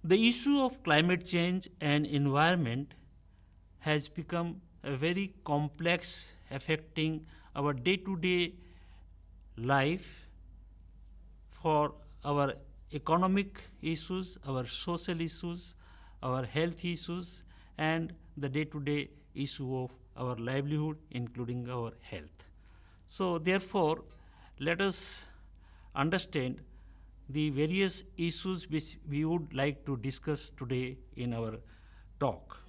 The issue of climate change and environment has become a very complex, affecting our day-to-day life for our economic issues, our social issues, our health issues, and the day-to-day issue of our livelihood, including our health. So therefore, let us understand the various issues which we would like to discuss today in our talk.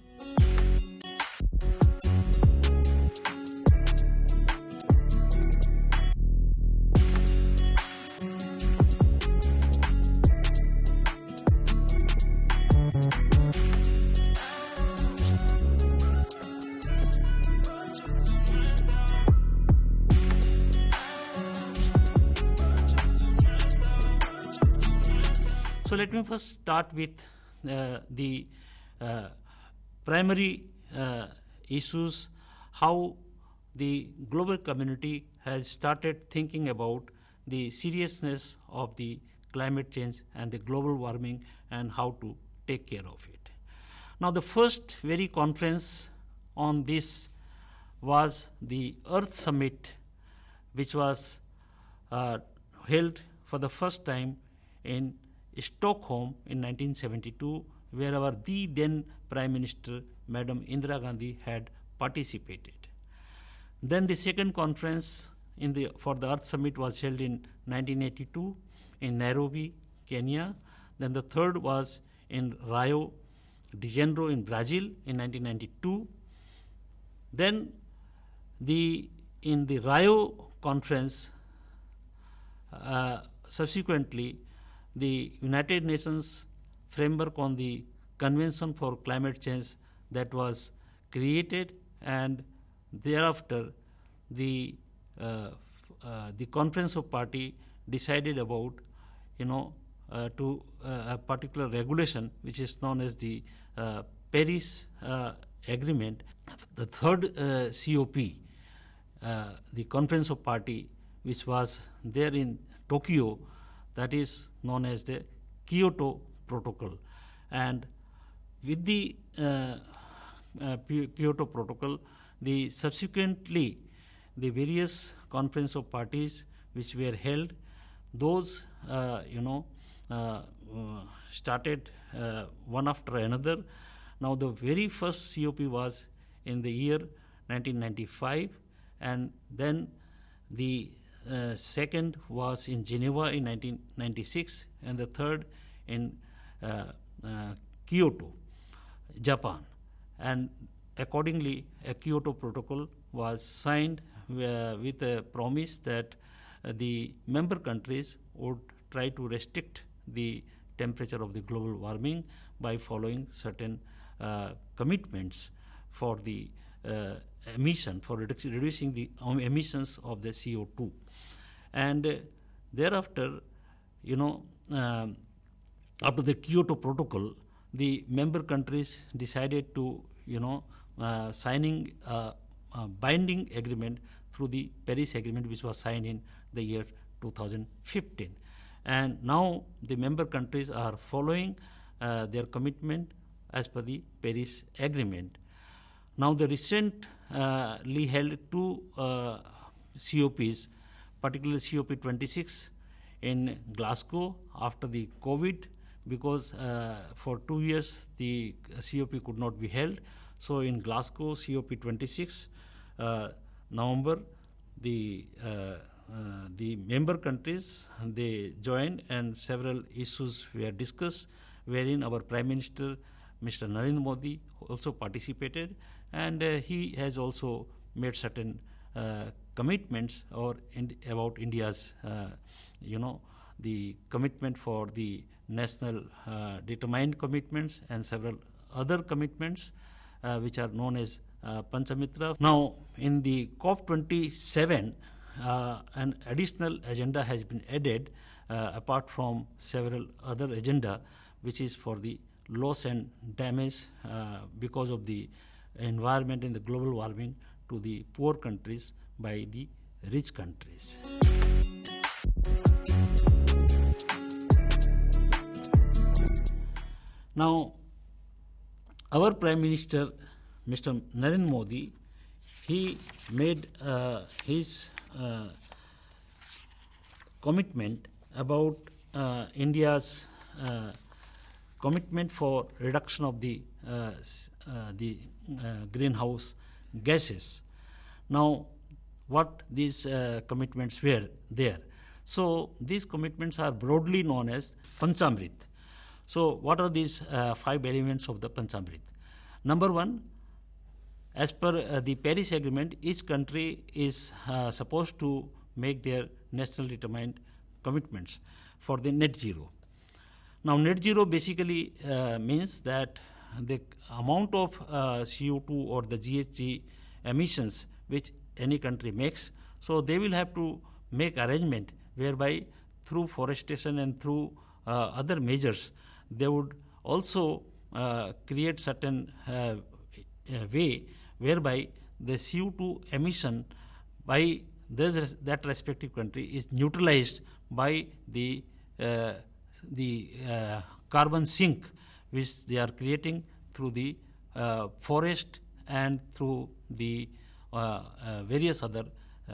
So let me first start with the primary issues, how the global community has started thinking about the seriousness of the climate change and the global warming and how to take care of it. Now, the first very conference on this was the Earth Summit, which was held for the first time in Stockholm in 1972, where our then Prime Minister, Madam Indira Gandhi, had participated. Then the second conference for the Earth Summit was held in 1982 in Nairobi, Kenya. Then the third was in Rio de Janeiro in Brazil in 1992. Then in the Rio conference, subsequently, the United Nations framework on the Convention for Climate Change that was created, and thereafter the Conference of Party decided about a particular regulation which is known as the Paris Agreement. The third COP, the Conference of Party, which was there in Tokyo, that is known as the Kyoto Protocol. And with the Kyoto Protocol, subsequently the various conference of parties which were held, those started one after another. Now the very first COP was in the year 1995, and then the second was in Geneva in 1996, and the third in Kyoto, Japan. And accordingly, a Kyoto Protocol was signed with a promise that the member countries would try to restrict the temperature of the global warming by following certain commitments for the emission, for reducing the emissions of the CO2. And thereafter, after the Kyoto Protocol, the member countries decided to, signing a binding agreement through the Paris Agreement, which was signed in the year 2015. And now the member countries are following their commitment as per the Paris Agreement. Now the recently held two COPs, particularly COP26 in Glasgow after the COVID, because for 2 years the COP could not be held. So in Glasgow COP26 November, the member countries, they joined and several issues were discussed, wherein our Prime Minister Mr. Narendra Modi also participated, and he has also made certain commitments about India's, the commitment for the national determined commitments and several other commitments which are known as Panchamitra. Now, in the COP27, an additional agenda has been added apart from several other agenda, which is for the loss and damage because of the environment and the global warming to the poor countries by the rich countries. Now, our Prime Minister, Mr. Narendra Modi, he made his commitment about India's commitment for reduction of the greenhouse gases. Now, what these commitments were there? So, these commitments are broadly known as Panchamrit. So, what are these 5 elements of the Panchamrit? Number 1, as per the Paris Agreement, each country is supposed to make their nationally determined commitments for the net zero. Now, net zero basically means that the amount of CO2 or the GHG emissions which any country makes, so they will have to make arrangement whereby through forestation and through other measures, they would also create certain way whereby the CO2 emission by that respective country is neutralized by the carbon sink which they are creating through the forest and through the various other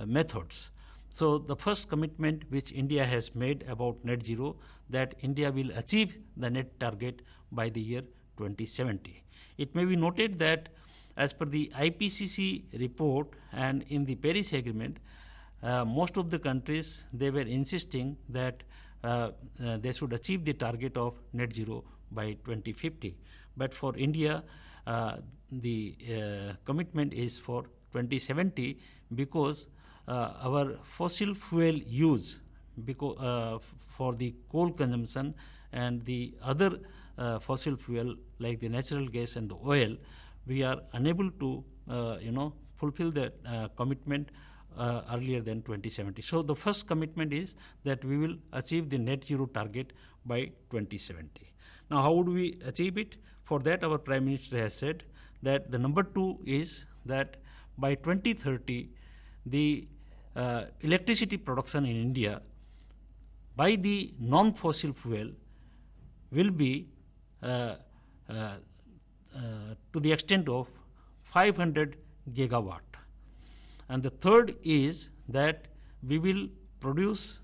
methods. So, the first commitment which India has made about net zero, that India will achieve the net target by the year 2070. It may be noted that as per the IPCC report and in the Paris Agreement, most of the countries, they were insisting that they should achieve the target of net zero by 2050. But for India, the commitment is for 2070 because our fossil fuel use for the coal consumption and the other fossil fuel like the natural gas and the oil, we are unable to fulfill that commitment earlier than 2070. So, the first commitment is that we will achieve the net zero target by 2070. Now, how would we achieve it? For that, our Prime Minister has said that the number 2 is that by 2030, the electricity production in India by the non-fossil fuel will be to the extent of 500 gigawatt. And the third is that we will produce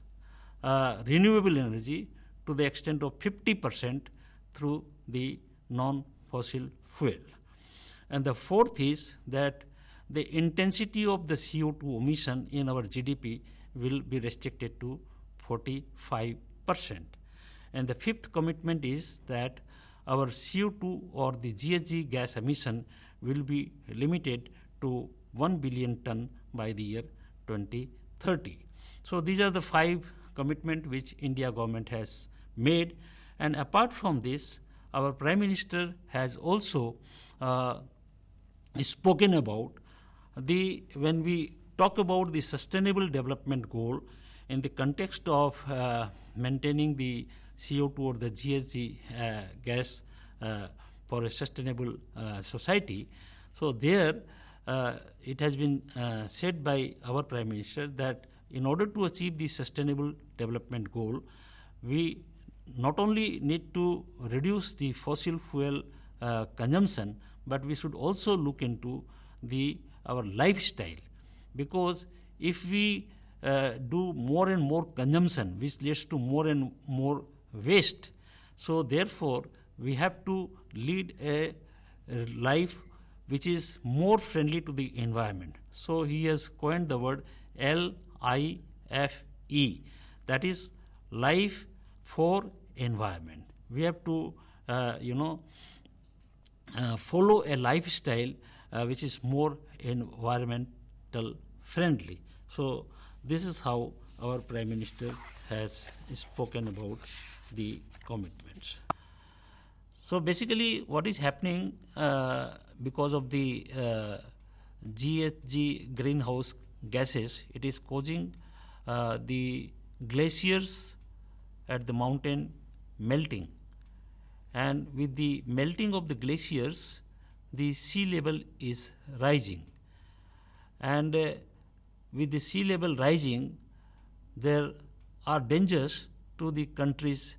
renewable energy to the extent of 50% through the non-fossil fuel. And the fourth is that the intensity of the CO2 emission in our GDP will be restricted to 45%. And the fifth commitment is that our CO2 or the GHG gas emission will be limited to 1 billion ton by the year 2030. So, these are the 5 commitments which India government has made, and apart from this, our Prime Minister has also spoken about when we talk about the sustainable development goal in the context of maintaining the CO2 or the GHG gas for a sustainable society. So, there it has been said by our Prime Minister that in order to achieve the sustainable development goal, we not only need to reduce the fossil fuel consumption, but we should also look into our lifestyle, because if we do more and more consumption, which leads to more and more waste, so therefore we have to lead a life which is more friendly to the environment. So, he has coined the word LIFE, that is life for environment. We have to follow a lifestyle which is more environmental friendly. So, this is how our Prime Minister has spoken about the commitments. So, basically what is happening because of the GHG greenhouse gases, it is causing the glaciers at the mountain melting, and with the melting of the glaciers, the sea level is rising, and with the sea level rising, there are dangers to the countries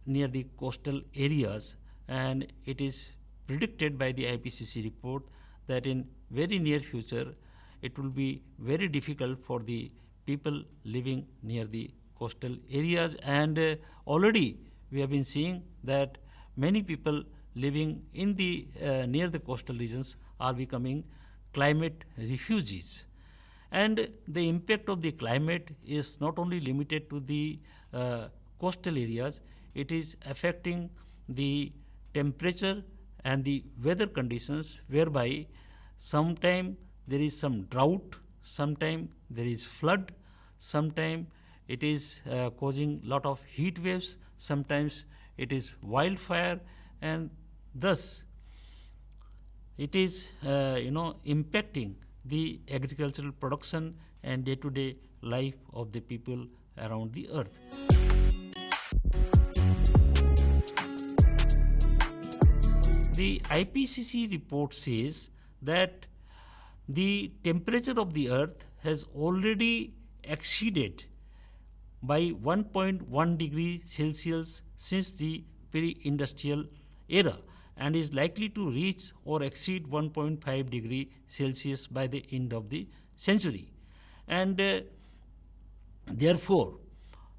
near the coastal areas, and it is predicted by the IPCC report that in very near future it will be very difficult for the people living near the coastal areas, and already we have been seeing that many people living in the near the coastal regions are becoming climate refugees. And the impact of the climate is not only limited to the coastal areas, it is affecting the temperature and the weather conditions, whereby sometime there is some drought, sometime there is flood, sometime it is causing lot of heat waves, sometimes it is wildfire, and thus it is impacting the agricultural production and day-to-day life of the people around the earth. The IPCC report says that the temperature of the earth has already exceeded by 1.1 degree Celsius since the pre-industrial era, and is likely to reach or exceed 1.5 degree Celsius by the end of the century. And therefore,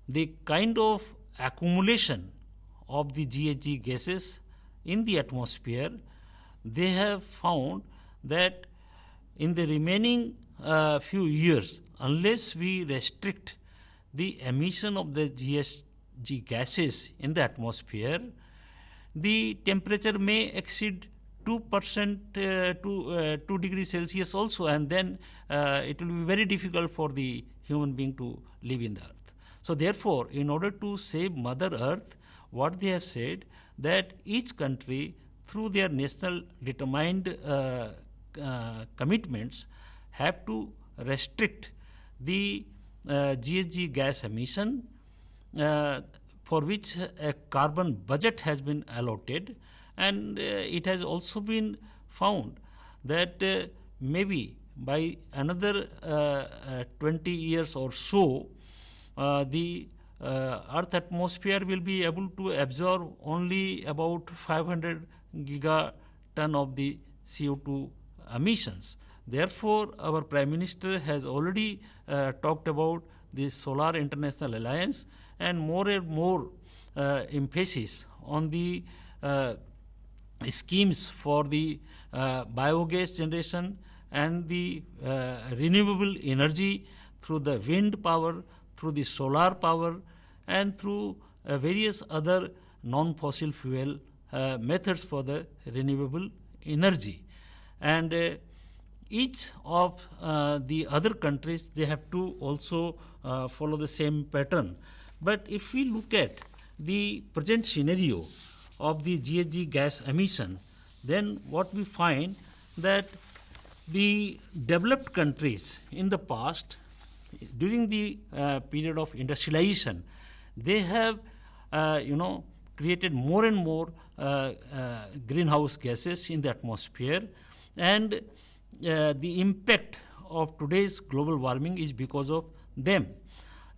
the kind of accumulation of the GHG gases in the atmosphere, they have found that in the remaining few years, unless we restrict the emission of the GHG gases in the atmosphere, the temperature may exceed 2% to 2 degrees Celsius also, and then it will be very difficult for the human being to live in the earth. So therefore, in order to save Mother Earth, what they have said that each country, through their national determined commitments, have to restrict the GHG gas emission, for which a carbon budget has been allotted, and it has also been found that maybe by another 20 years or so, the Earth atmosphere will be able to absorb only about 500 gigaton of the CO2 emissions. Therefore, our Prime Minister has already talked about the Solar International Alliance, and more emphasis on the schemes for the biogas generation and the renewable energy through the wind power, through the solar power, and through various other non-fossil fuel methods for the renewable energy. And each of the other countries, they have to also follow the same pattern. But if we look at the present scenario of the GHG gas emission, then what we find that the developed countries in the past, during the period of industrialization, they have created more and more greenhouse gases in the atmosphere, and the impact of today's global warming is because of them.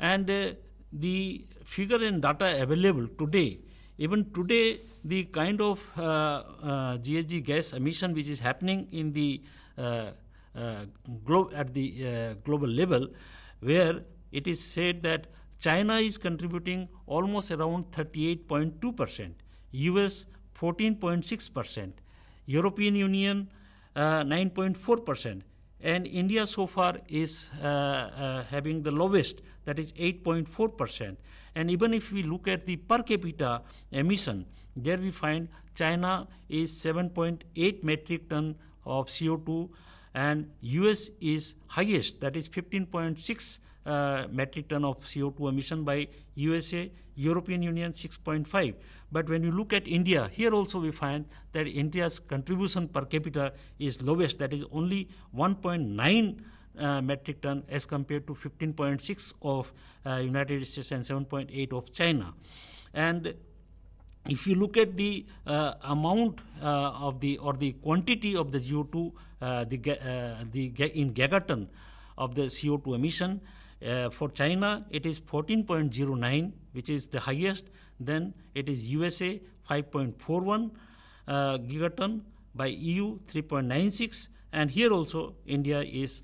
And the figure and data available today, even today, the kind of GHG gas emission which is happening in the global level, where it is said that China is contributing almost around 38.2%, US 14.6%, European Union 9.4%, and India so far is having the lowest, that is 8.4%. And even if we look at the per capita emission, there we find China is 7.8 metric ton of CO2, and US is highest, that is 15.6 metric ton of CO2 emission by USA, European Union 6.5. But when you look at India, here also we find that India's contribution per capita is lowest, that is only 1.9 metric ton as compared to 15.6 of United States and 7.8 of China. And if you look at the amount of the quantity of the CO2 in gigaton of the CO2 emission, for China it is 14.09, which is the highest. Then it is USA 5.41 gigaton, by EU 3.96, and here also India is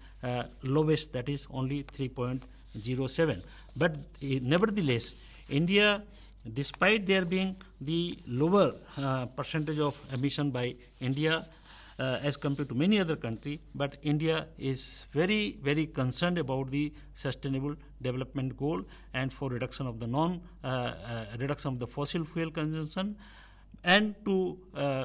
lowest, that is only 3.07. But nevertheless, India, despite there being the lower percentage of emission by India as compared to many other countries, but India is very, very concerned about the sustainable development goal and for reduction of the reduction of the fossil fuel consumption, and to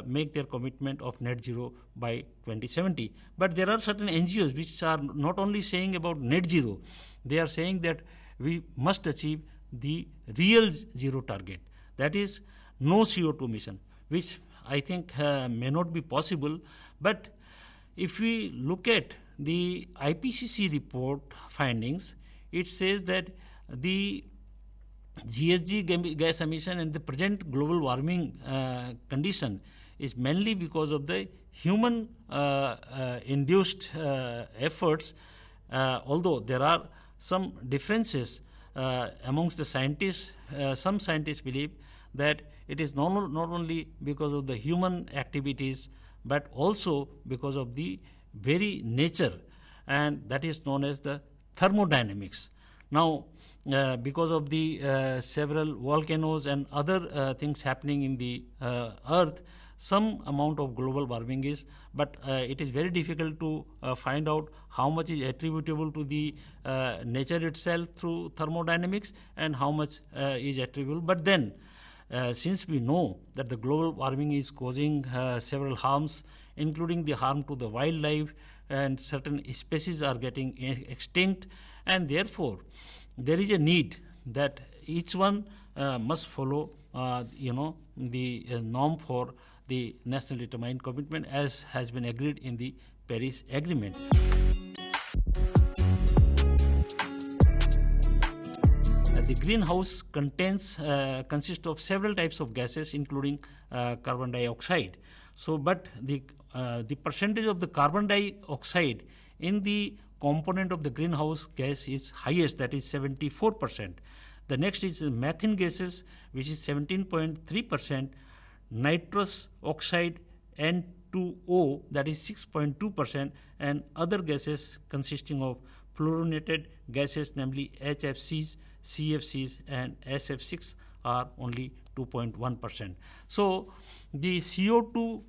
make their commitment of net zero by 2070. But there are certain NGOs which are not only saying about net zero, they are saying that we must achieve the real zero target, that is no CO2 emission, which I think may not be possible. But if we look at the IPCC report findings, it says that the GHG gas emission and the present global warming condition is mainly because of the human induced efforts, although there are some differences amongst the scientists. Some scientists believe that it is not only because of the human activities, but also because of the very nature, and that is known as the thermodynamics. Now, because of the several volcanoes and other things happening in the earth, some amount of global warming is, but it is very difficult to find out how much is attributable to the nature itself through thermodynamics and how much is attributable. But then, since we know that the global warming is causing several harms, including the harm to the wildlife, and certain species are getting extinct, and therefore there is a need that each one must follow the norm for the national determined commitment as has been agreed in the Paris Agreement. The greenhouse consists of several types of gases, including carbon dioxide. So, but the percentage of the carbon dioxide in the component of the greenhouse gas is highest, that is 74%. The next is methane gases, which is 17.3%, nitrous oxide N2O, that is 6.2%, and other gases consisting of fluorinated gases, namely HFCs, CFCs, and SF6 are only 2.1%. So the CO2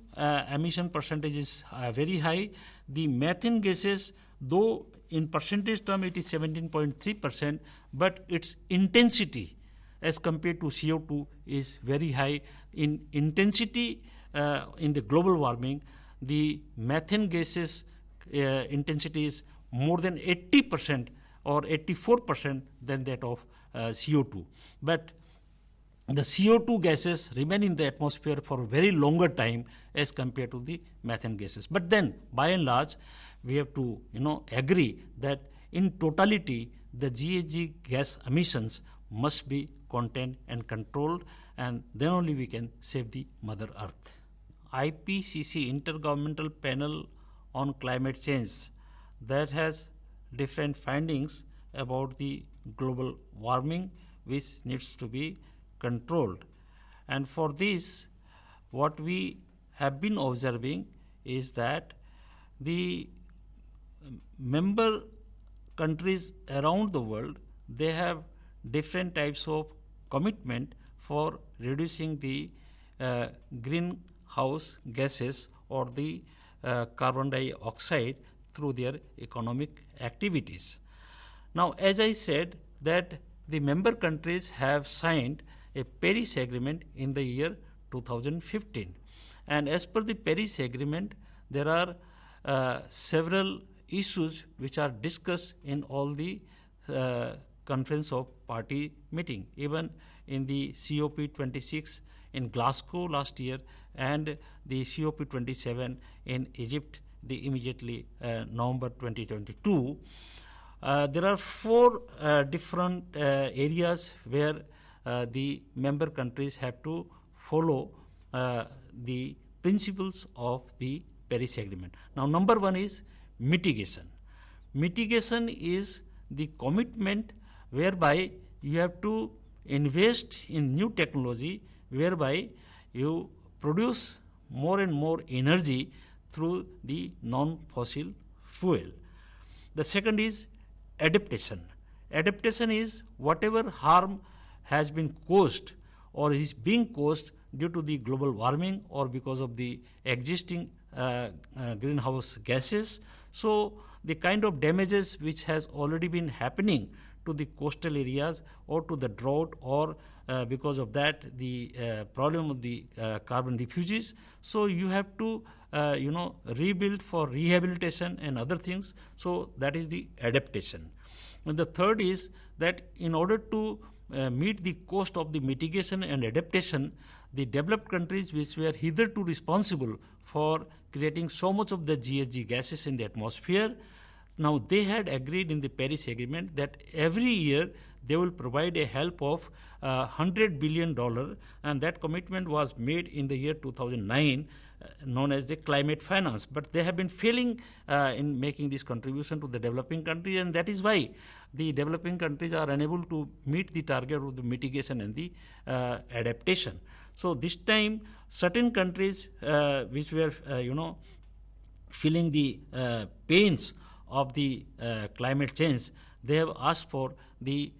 emission percentage is very high. The methane gases, though in percentage term it is 17.3%, but its intensity as compared to CO2 is very high. In intensity in the global warming, the methane gases intensity is more than 80% or 84% than that of CO2. But the CO2 gases remain in the atmosphere for a very longer time as compared to the methane gases. But then, by and large, we have to agree that in totality, the GHG gas emissions must be contained and controlled, and then only we can save the Mother Earth. IPCC, Intergovernmental Panel on Climate Change, that has different findings about the global warming which needs to be controlled. And for this, what we have been observing is that the member countries around the world, they have different types of commitment for reducing the greenhouse gases or the carbon dioxide through their economic activities. Now, as I said, that the member countries have signed a Paris Agreement in the year 2015. And as per the Paris Agreement, there are several issues which are discussed in all the conference of party meeting, even in the COP26 in Glasgow last year and the COP27 in Egypt, the immediately November 2022. There are four different areas where the member countries have to follow the principles of the Paris Agreement. Now, number one is mitigation. Mitigation is the commitment whereby you have to invest in new technology whereby you produce more and more energy through the non-fossil fuel. The second is adaptation. Adaptation is whatever harm has been caused or is being caused due to the global warming or because of the existing greenhouse gases. So the kind of damages which has already been happening to the coastal areas or to the drought or because of that the problem of the carbon refugees. So you have to rebuild for rehabilitation and other things. So that is the adaptation. And the third is that in order to meet the cost of the mitigation and adaptation, the developed countries which were hitherto responsible for creating so much of the GHG gases in the atmosphere, now they had agreed in the Paris Agreement that every year they will provide a help of $100 billion, and that commitment was made in the year 2009, known as the climate finance. But they have been failing in making this contribution to the developing countries, and that is why the developing countries are unable to meet the target of the mitigation and the adaptation. So this time, certain countries which were, feeling the pains of the climate change, they have asked for the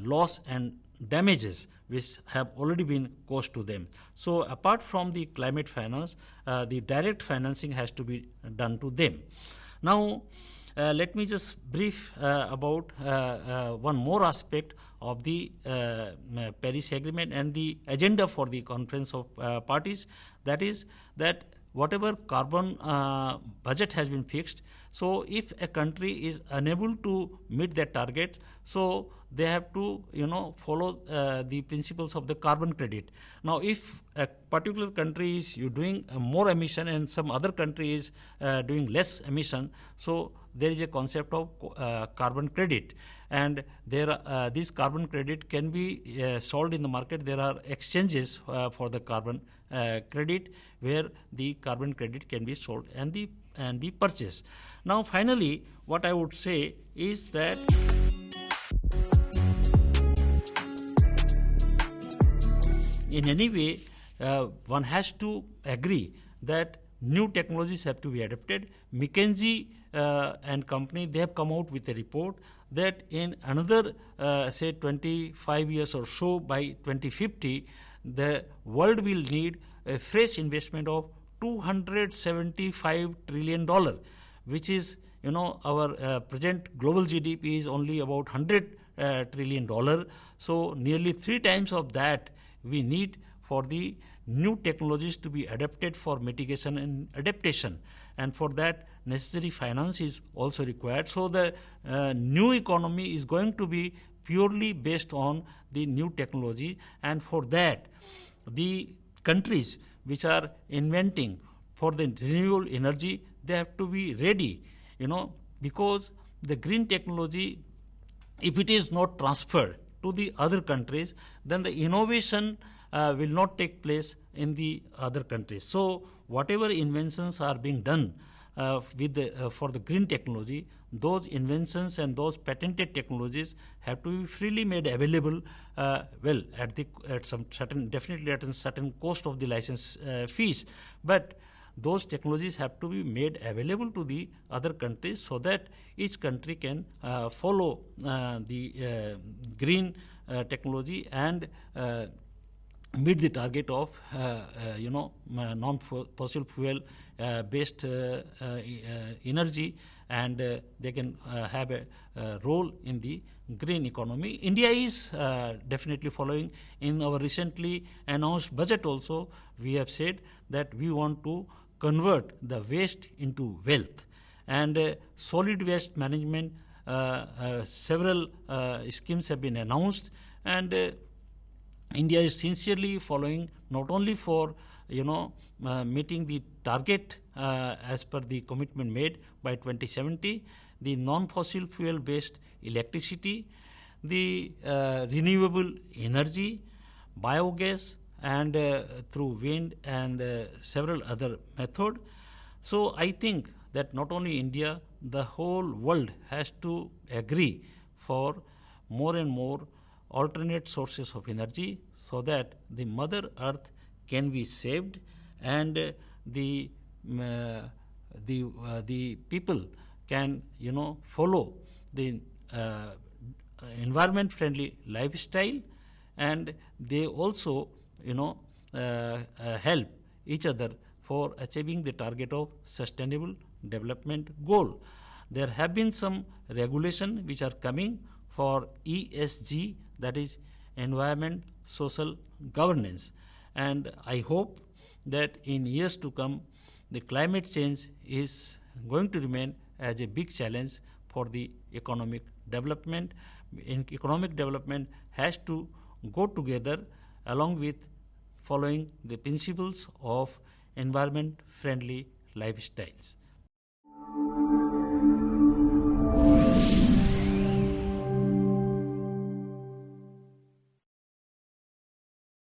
loss and damages which have already been caused to them. So apart from the climate finance, the direct financing has to be done to them. Now, let me just brief about one more aspect of the Paris Agreement and the agenda for the Conference of Parties. That is that whatever carbon budget has been fixed, so if a country is unable to meet that target, so they have to follow the principles of the carbon credit. Now if a particular country is doing more emission and some other country is doing less emission, so there is a concept of carbon credit, and this carbon credit can be sold in the market. There are exchanges for the carbon credit where the carbon credit can be sold and be purchased. Now finally, what I would say is that in any way one has to agree that new technologies have to be adopted. McKinsey and company, they have come out with a report that in another say 25 years or so, by 2050, the world will need a fresh investment of $275 trillion, which is, our present global GDP is only about $100 trillion. So nearly 3 times of that we need for the new technologies to be adapted for mitigation and adaptation, and for that necessary finance is also required. So the new economy is going to be purely based on the new technology, and for that the countries which are inventing for the renewable energy, they have to be ready, because the green technology, if it is not transferred to the other countries, then the innovation will not take place in the other countries. So whatever inventions are being done for the green technology, those inventions and those patented technologies have to be freely made available, at some certain, definitely at a certain cost of the license fees. But those technologies have to be made available to the other countries so that each country can follow the green technology and meet the target of non-fossil fuel based energy, and they can have a role in the green economy. India is definitely following. In our recently announced budget also, we have said that we want to convert the waste into wealth, and solid waste management, several schemes have been announced, and India is sincerely following, not only for meeting the target as per the commitment made by 2070, the non-fossil fuel based electricity, the renewable energy, biogas, and through wind and several other methods. So I think that not only India, the whole world has to agree for more and more alternate sources of energy so that the Mother Earth can be saved, and the people can follow the environment friendly lifestyle, and they also help each other for achieving the target of sustainable development goal. There have been some regulation which are coming for ESG, that is environment social governance, and I hope that in years to come the climate change is going to remain as a big challenge for the economic development. Economic development has to go together along with following the principles of environment friendly lifestyles.